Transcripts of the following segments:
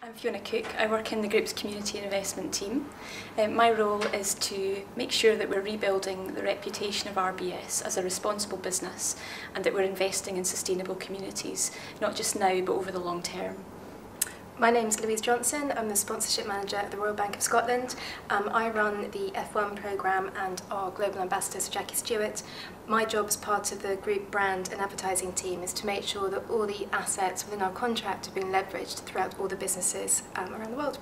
I'm Fiona Cook. I work in the group's community and investment team. My role is to make sure that we're rebuilding the reputation of RBS as a responsible business and that we're investing in sustainable communities, not just now but over the long term. My name's Louise Johnson. I'm the sponsorship manager at the Royal Bank of Scotland. I run the F1 programme and our global ambassador is Jackie Stewart. My job as part of the group brand and advertising team is to make sure that all the assets within our contract are being leveraged throughout all the businesses around the world.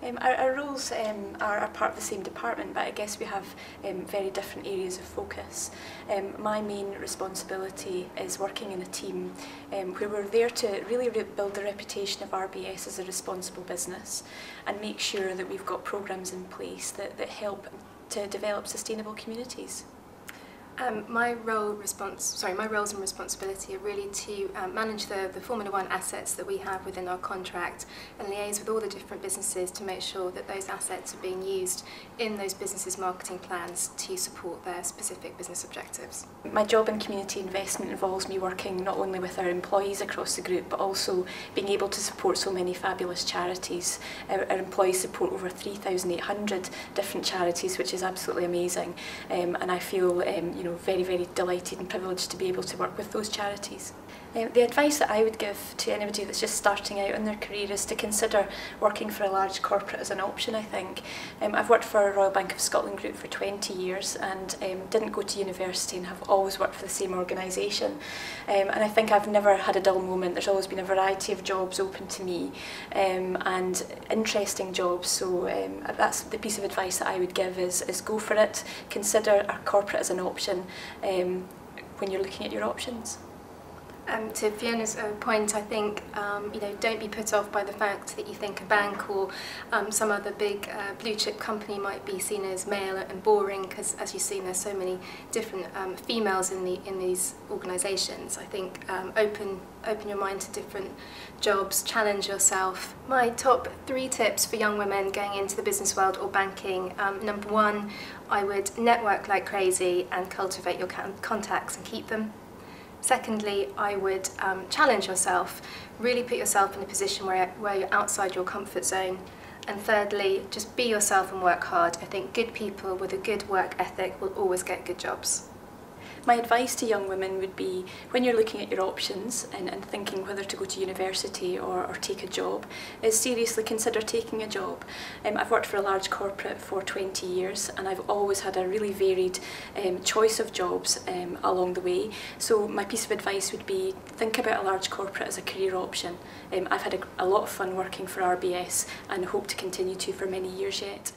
Our roles are part of the same department, but I guess we have very different areas of focus. My main responsibility is working in a team where we're there to really build the reputation of RBS as a responsible business and make sure that we've got programmes in place that help to develop sustainable communities. My roles and responsibility are really to manage the Formula One assets that we have within our contract and liaise with all the different businesses to make sure that those assets are being used in those businesses' marketing plans to support their specific business objectives. My job in community investment involves me working not only with our employees across the group but also being able to support so many fabulous charities. Our employees support over 3,800 different charities, which is absolutely amazing, and I feel very, very delighted and privileged to be able to work with those charities. The advice that I would give to anybody that's just starting out in their career is to consider working for a large corporate as an option, I think. I've worked for a Royal Bank of Scotland group for 20 years and didn't go to university and have always worked for the same organisation. And I think I've never had a dull moment. There's always been a variety of jobs open to me and interesting jobs. So that's the piece of advice that I would give is go for it. Consider a corporate as an option when you're looking at your options. To Fiona's point, I think don't be put off by the fact that you think a bank or some other big blue chip company might be seen as male and boring, because as you've seen there's so many different females in these organisations. I think open your mind to different jobs, challenge yourself. My top 3 tips for young women going into the business world or banking: number 1, I would network like crazy and cultivate your contacts and keep them. Secondly, I would challenge yourself, really put yourself in a position where you're outside your comfort zone. And thirdly, just be yourself and work hard. I think good people with a good work ethic will always get good jobs. My advice to young women would be, when you're looking at your options and thinking whether to go to university or take a job, is seriously consider taking a job. I've worked for a large corporate for 20 years and I've always had a really varied choice of jobs along the way. So my piece of advice would be, think about a large corporate as a career option. I've had a lot of fun working for RBS and hope to continue to for many years yet.